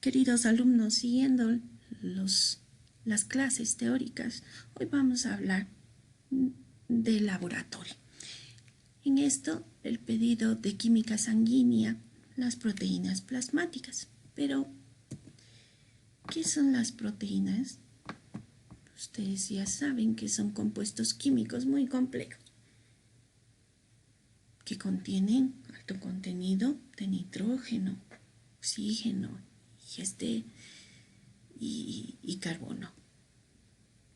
Queridos alumnos, siguiendo las clases teóricas, hoy vamos a hablar del laboratorio. En esto, el pedido de química sanguínea, las proteínas plasmáticas. Pero, ¿qué son las proteínas? Ustedes ya saben que son compuestos químicos muy complejos, que contienen alto contenido de nitrógeno, oxígeno y carbono.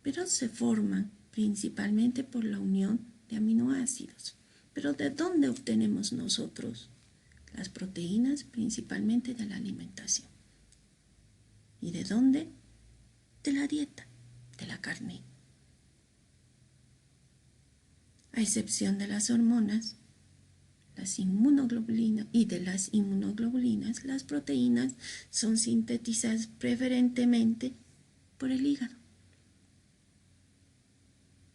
Pero se forman principalmente por la unión de aminoácidos. ¿Pero de dónde obtenemos nosotros las proteínas? Principalmente de la alimentación. ¿Y de dónde? De la dieta, de la carne. A excepción de las hormonas, las inmunoglobulinas y de las inmunoglobulinas, las proteínas son sintetizadas preferentemente por el hígado.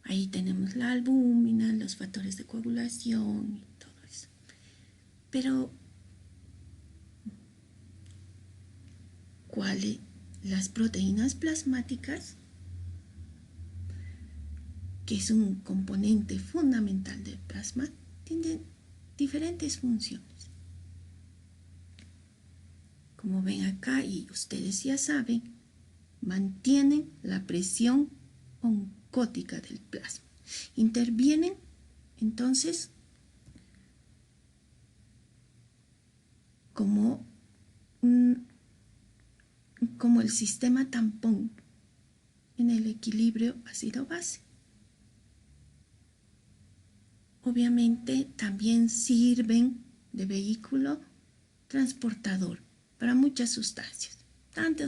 Ahí tenemos la albúmina, los factores de coagulación y todo eso. Pero, ¿cuáles? Las proteínas plasmáticas, que es un componente fundamental del plasma, tienen diferentes funciones. Como ven acá, y ustedes ya saben, mantienen la presión oncótica del plasma. Intervienen, entonces, como el sistema tampón en el equilibrio ácido-base. Obviamente también sirven de vehículo transportador para muchas sustancias, tanto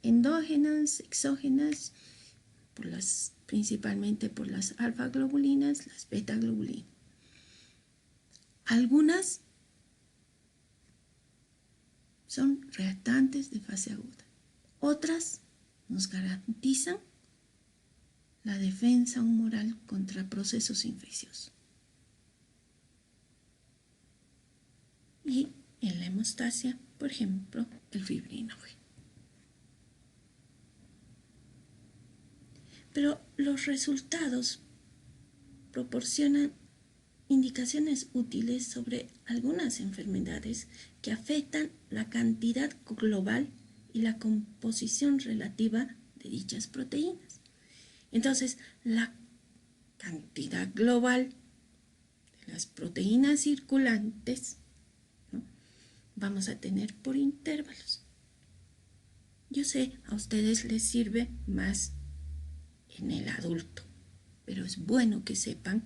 endógenas, exógenas, principalmente por las alfa-globulinas, las beta-globulinas. Algunas son reactantes de fase aguda. Otras nos garantizan la defensa humoral contra procesos infecciosos. Y en la hemostasia, por ejemplo, el fibrinógeno. Pero los resultados proporcionan indicaciones útiles sobre algunas enfermedades que afectan la cantidad global y la composición relativa de dichas proteínas. Entonces, la cantidad global de las proteínas circulantes, ¿no?, vamos a tener por intervalos. Yo sé, a ustedes les sirve más en el adulto, pero es bueno que sepan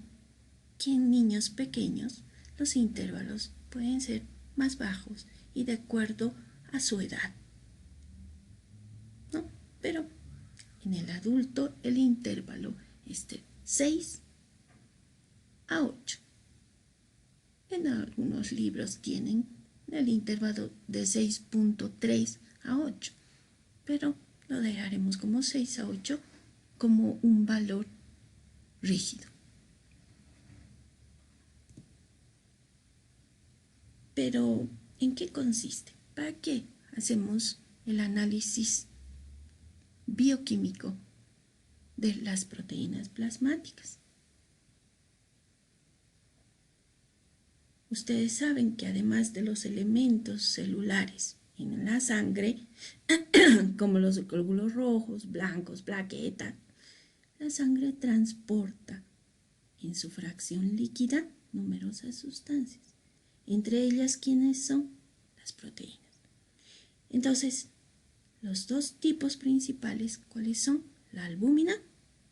que en niños pequeños los intervalos pueden ser más bajos y de acuerdo a su edad, ¿no? Pero en el adulto el intervalo es de 6 a 8. En algunos libros tienen el intervalo de 6.3 a 8, pero lo dejaremos como 6 a 8 como un valor rígido. Pero, ¿en qué consiste? ¿Para qué hacemos el análisis bioquímico de las proteínas plasmáticas? Ustedes saben que además de los elementos celulares en la sangre, como los glóbulos rojos, blancos, plaquetas, la sangre transporta en su fracción líquida numerosas sustancias, entre ellas, ¿quiénes son? Las proteínas. Entonces, los dos tipos principales, ¿cuáles son? La albúmina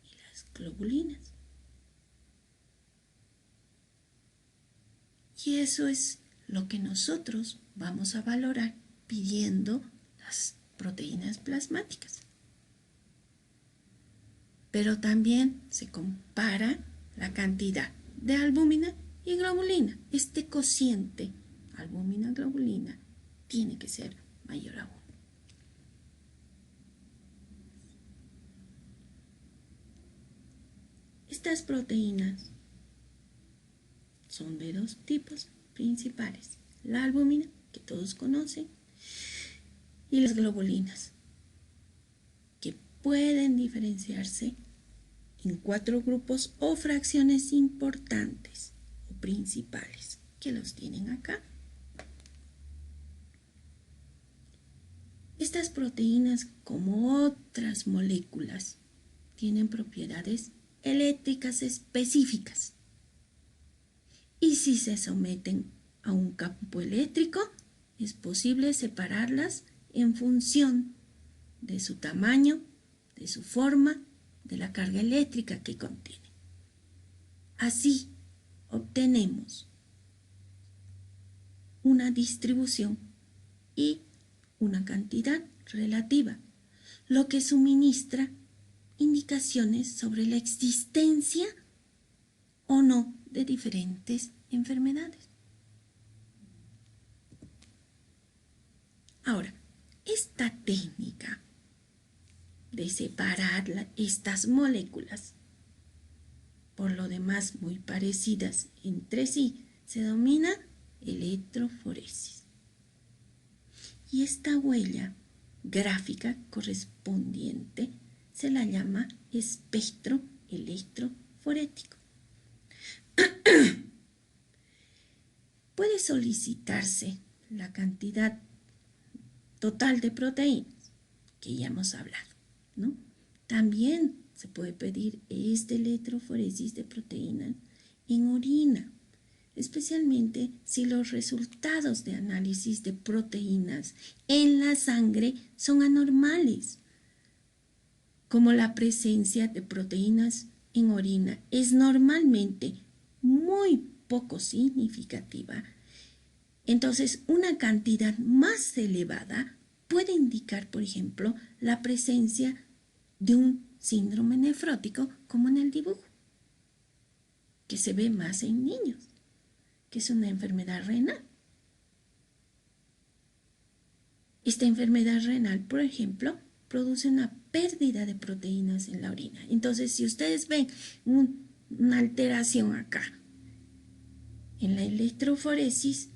y las globulinas. Y eso es lo que nosotros vamos a valorar pidiendo las proteínas plasmáticas. Pero también se compara la cantidad de albúmina y globulina. Este cociente albúmina-globulina tiene que ser mayor a 1. Estas proteínas son de dos tipos principales. La albúmina, que todos conocen, y las globulinas, que pueden diferenciarse en 4 grupos o fracciones importantes o principales, que los tienen acá. Estas proteínas, como otras moléculas, tienen propiedades eléctricas específicas. Y si se someten a un campo eléctrico, es posible separarlas en función de su tamaño, de su forma, de la carga eléctrica que contiene. Así obtenemos una distribución y una cantidad relativa, lo que suministra indicaciones sobre la existencia o no de diferentes enfermedades. Ahora, esta técnica de separar estas moléculas, por lo demás muy parecidas entre sí, se denomina electroforesis. Y esta huella gráfica correspondiente se la llama espectro electroforético. Puede solicitarse la cantidad total de proteínas, que ya hemos hablado, ¿no? También se puede pedir esta electroforesis de proteínas en orina, especialmente si los resultados de análisis de proteínas en la sangre son anormales, como la presencia de proteínas en orina es normalmente muy poco significativa. Entonces, una cantidad más elevada puede indicar, por ejemplo, la presencia de un síndrome nefrótico, como en el dibujo, que se ve más en niños, que es una enfermedad renal. Esta enfermedad renal, por ejemplo, produce una pérdida de proteínas en la orina. Entonces, si ustedes ven una alteración acá en la electroforesis,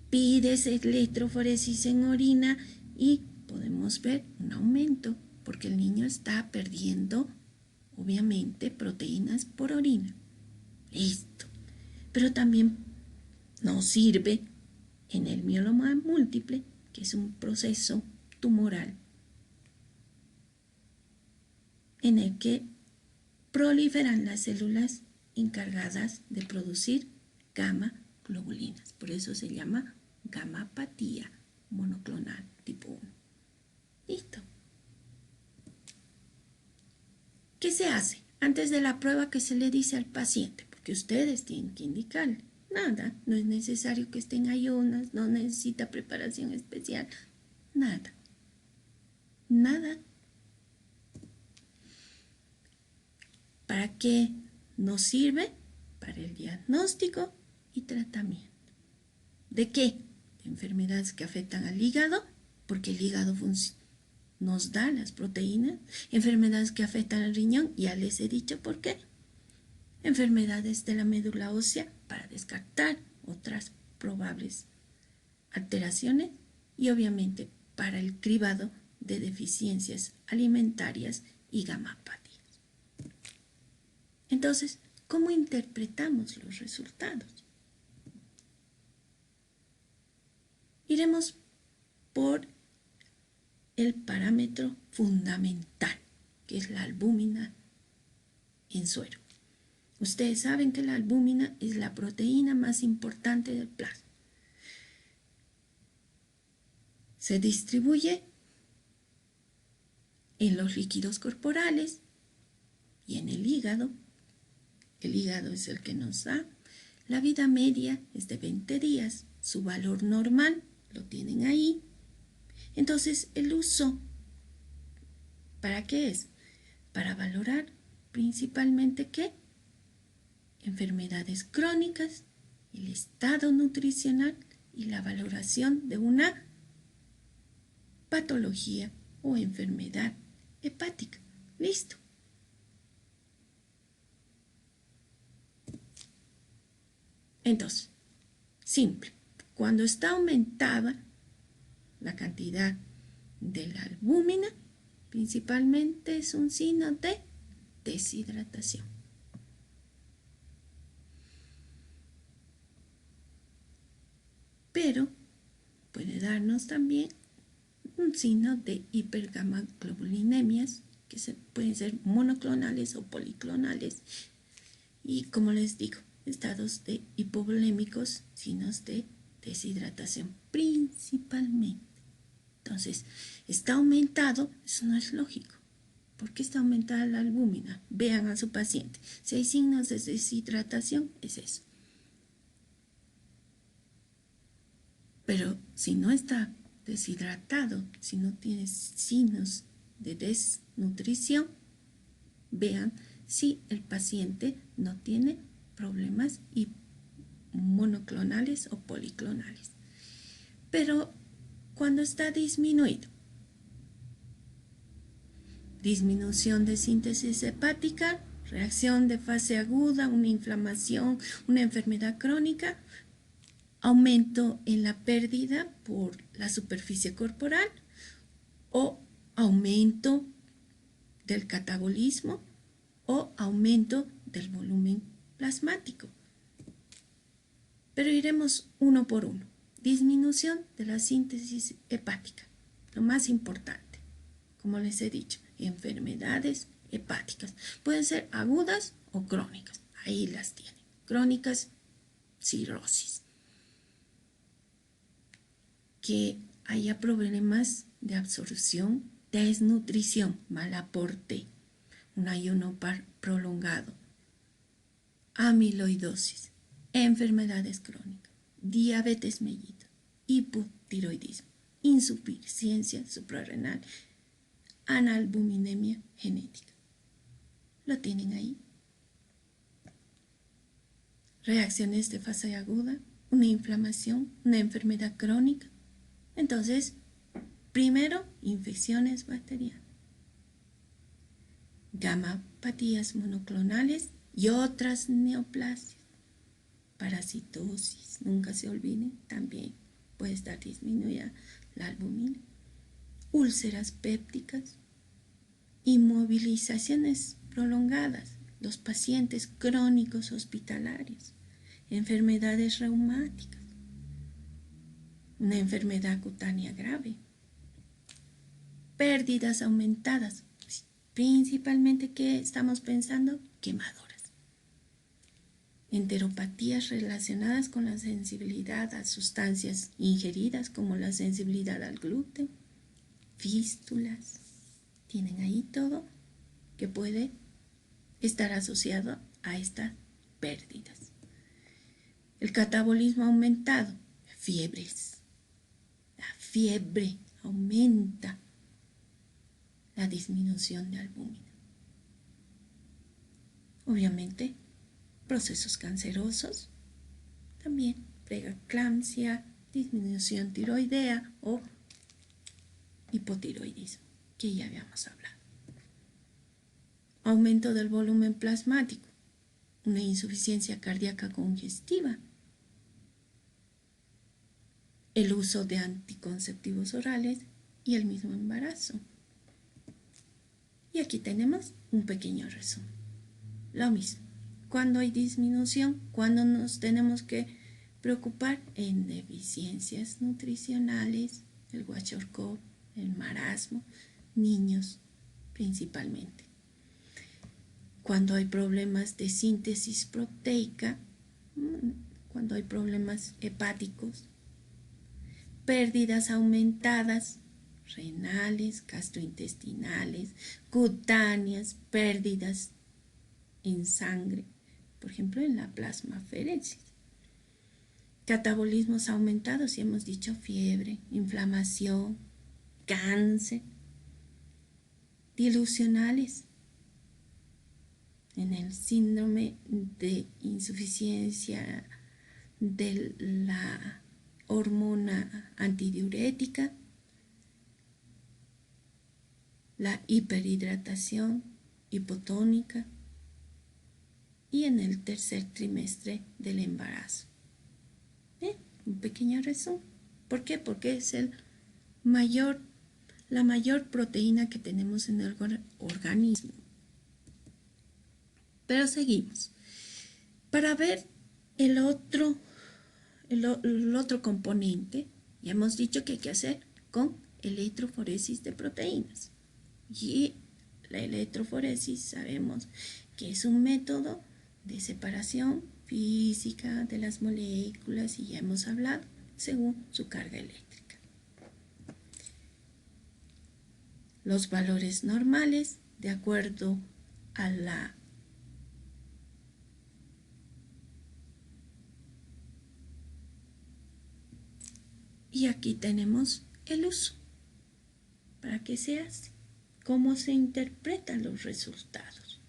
pides electroforesis en orina y podemos ver un aumento porque el niño está perdiendo, obviamente, proteínas por orina. Listo. Pero también nos sirve en el mieloma múltiple, que es un proceso tumoral en el que proliferan las células encargadas de producir gamma globulinas. Por eso se llama gamapatía monoclonal tipo 1. Listo. ¿Qué se hace antes de la prueba? Que se le dice al paciente? Porque ustedes tienen que indicarle. Nada, no es necesario que estén ayunas, no necesita preparación especial, nada. Nada. ¿Para qué nos sirve? Para el diagnóstico y tratamiento. ¿De qué? De enfermedades que afectan al hígado, porque el hígado nos da las proteínas. Enfermedades que afectan al riñón, ya les he dicho por qué. Enfermedades de la médula ósea, para descartar otras probables alteraciones. Y obviamente para el cribado de deficiencias alimentarias y gamapatías. Entonces, ¿cómo interpretamos los resultados? Iremos por el parámetro fundamental, que es la albúmina en suero. Ustedes saben que la albúmina es la proteína más importante del plasma. Se distribuye en los líquidos corporales y en el hígado. El hígado es el que nos da. La vida media es de 20 días. Su valor normal lo tienen ahí. Entonces, el uso, ¿para qué es? Para valorar principalmente ¿qué? Enfermedades crónicas, el estado nutricional y la valoración de una patología o enfermedad hepática. Listo. Entonces, simple. Cuando está aumentada la cantidad de la albúmina principalmente es un signo de deshidratación. Pero puede darnos también un signo de hipergamaglobulinemias, que pueden ser monoclonales o policlonales. Y como les digo, estados de hipovolémicos, signos de deshidratación principalmente. Entonces, está aumentado, eso no es lógico. ¿Por qué está aumentada la albúmina? Vean a su paciente. Si hay signos de deshidratación, es eso. Pero si no está deshidratado, si no tiene signos de desnutrición, vean si el paciente no tiene problemas monoclonales o policlonales. Pero cuando está disminuido, disminución de síntesis hepática, reacción de fase aguda, una inflamación, una enfermedad crónica, aumento en la pérdida por la superficie corporal o aumento del catabolismo o aumento del volumen plasmático. Pero iremos uno por uno. Disminución de la síntesis hepática, lo más importante, como les he dicho, enfermedades hepáticas. Pueden ser agudas o crónicas, ahí las tienen. Crónicas, cirrosis. Que haya problemas de absorción, desnutrición, mal aporte, un ayuno prolongado, amiloidosis, enfermedades crónicas, diabetes mellitus, hipotiroidismo, insuficiencia suprarrenal, analbuminemia genética. ¿Lo tienen ahí? Reacciones de fase aguda, una inflamación, una enfermedad crónica. Entonces, primero, infecciones bacterianas, gamapatías monoclonales y otras neoplasias. Parasitosis, nunca se olviden, también puede estar disminuida la albúmina. Úlceras pépticas, inmovilizaciones prolongadas, los pacientes crónicos hospitalarios, enfermedades reumáticas, una enfermedad cutánea grave, pérdidas aumentadas, principalmente, ¿qué estamos pensando? Quemaduras. Enteropatías relacionadas con la sensibilidad a sustancias ingeridas, como la sensibilidad al gluten, fístulas. Tienen ahí todo que puede estar asociado a estas pérdidas. El catabolismo aumentado, fiebres. La fiebre aumenta la disminución de albúmina. Obviamente, procesos cancerosos, también preeclampsia, disminución tiroidea o hipotiroidismo, que ya habíamos hablado. Aumento del volumen plasmático, una insuficiencia cardíaca congestiva, el uso de anticonceptivos orales y el mismo embarazo. Y aquí tenemos un pequeño resumen. Lo mismo. Cuando hay disminución, cuando nos tenemos que preocupar en deficiencias nutricionales, el kwashiorkor, el marasmo, niños principalmente. Cuando hay problemas de síntesis proteica, cuando hay problemas hepáticos, pérdidas aumentadas, renales, gastrointestinales, cutáneas, pérdidas en sangre, por ejemplo en la plasmaferesis. Catabolismos aumentados, y hemos dicho fiebre, inflamación, cáncer. Dilucionales, en el síndrome de insuficiencia de la hormona antidiurética, la hiperhidratación hipotónica y en el tercer trimestre del embarazo. Un pequeño resumen. ¿Por qué? Porque es el mayor la mayor proteína que tenemos en el organismo. Pero seguimos. Para ver el otro componente, ya hemos dicho que hay que hacer con electroforesis de proteínas. Y la electroforesis sabemos que es un método de separación física de las moléculas y ya hemos hablado según su carga eléctrica. Los valores normales de acuerdo a la y aquí tenemos el uso. ¿Para qué se hace? ¿Cómo se interpretan los resultados?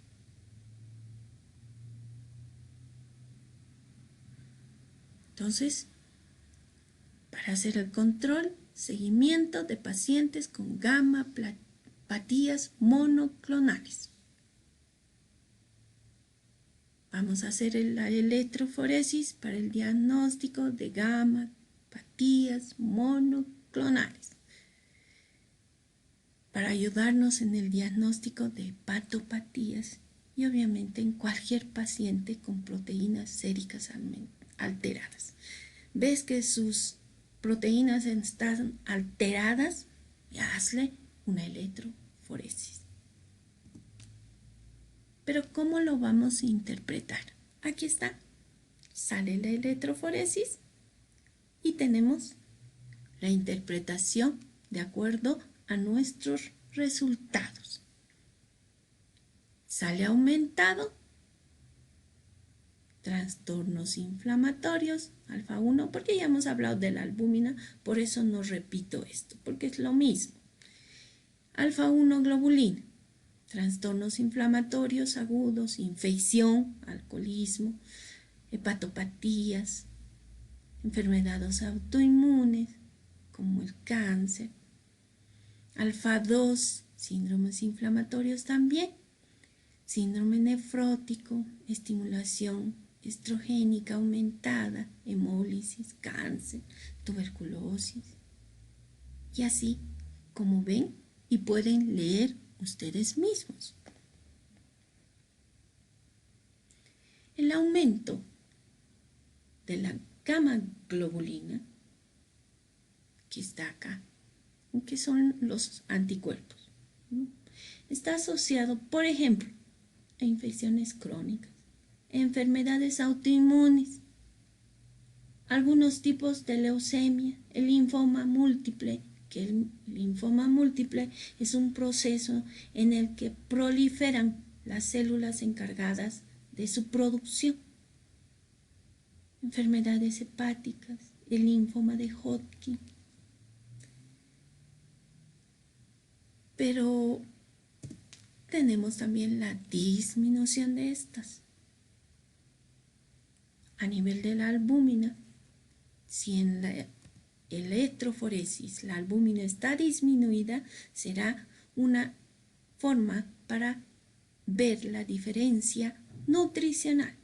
Entonces, para hacer el control, seguimiento de pacientes con gamma-patías monoclonales. Vamos a hacer la electroforesis para el diagnóstico de gamma-patías monoclonales. Para ayudarnos en el diagnóstico de hepatopatías y obviamente en cualquier paciente con proteínas séricas alteradas. ¿Ves que sus proteínas están alteradas? Y hazle una electroforesis. Pero ¿cómo lo vamos a interpretar? Aquí está. Sale la electroforesis y tenemos la interpretación de acuerdo a nuestros resultados. Sale aumentado, trastornos inflamatorios, alfa 1, porque ya hemos hablado de la albúmina, por eso no repito esto, porque es lo mismo. Alfa 1 globulina, trastornos inflamatorios agudos, infección, alcoholismo, hepatopatías, enfermedades autoinmunes, como el cáncer. Alfa 2, síndromes inflamatorios también, síndrome nefrótico, estimulación estrogénica aumentada, hemólisis, cáncer, tuberculosis. Y así, como ven y pueden leer ustedes mismos. El aumento de la gamma globulina, que está acá, que son los anticuerpos, está asociado, por ejemplo, a infecciones crónicas, enfermedades autoinmunes, algunos tipos de leucemia, el linfoma múltiple, que el linfoma múltiple es un proceso en el que proliferan las células encargadas de su producción, enfermedades hepáticas, el linfoma de Hodgkin. Pero tenemos también la disminución de estas. A nivel de la albúmina, si en la electroforesis la albúmina está disminuida, será una forma para ver la diferencia nutricional,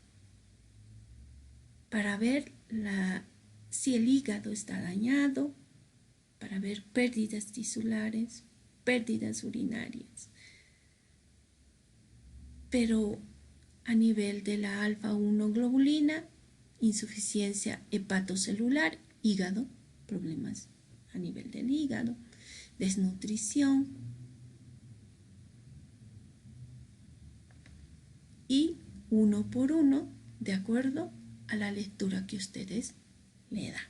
para ver si el hígado está dañado, para ver pérdidas tisulares, pérdidas urinarias. Pero a nivel de la alfa 1 globulina, insuficiencia hepatocelular, hígado, problemas a nivel del hígado, desnutrición y uno por uno de acuerdo a la lectura que ustedes le dan.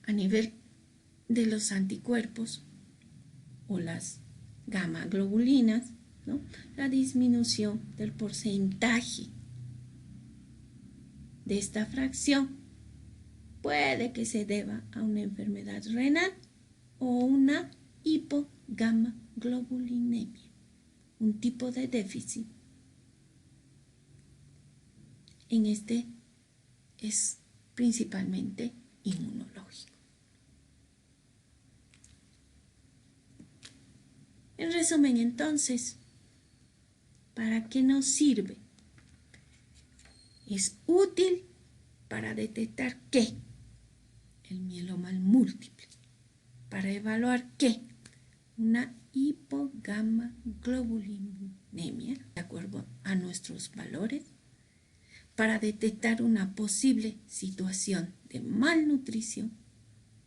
A nivel de los anticuerpos o las gamma globulinas, ¿no? La disminución del porcentaje de esta fracción puede que se deba a una enfermedad renal o una hipogamaglobulinemia, un tipo de déficit. En este es principalmente inmunológico. En resumen, entonces, ¿para qué nos sirve? Es útil para detectar ¿qué? El mieloma múltiple, para evaluar ¿qué? Una hipogamaglobulinemia, de acuerdo a nuestros valores, para detectar una posible situación de malnutrición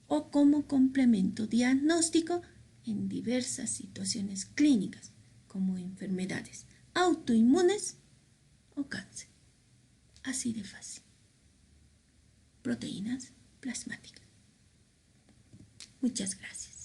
o como complemento diagnóstico en diversas situaciones clínicas, como enfermedades autoinmunes o cáncer. Así de fácil. Proteínas plasmáticas. Muchas gracias.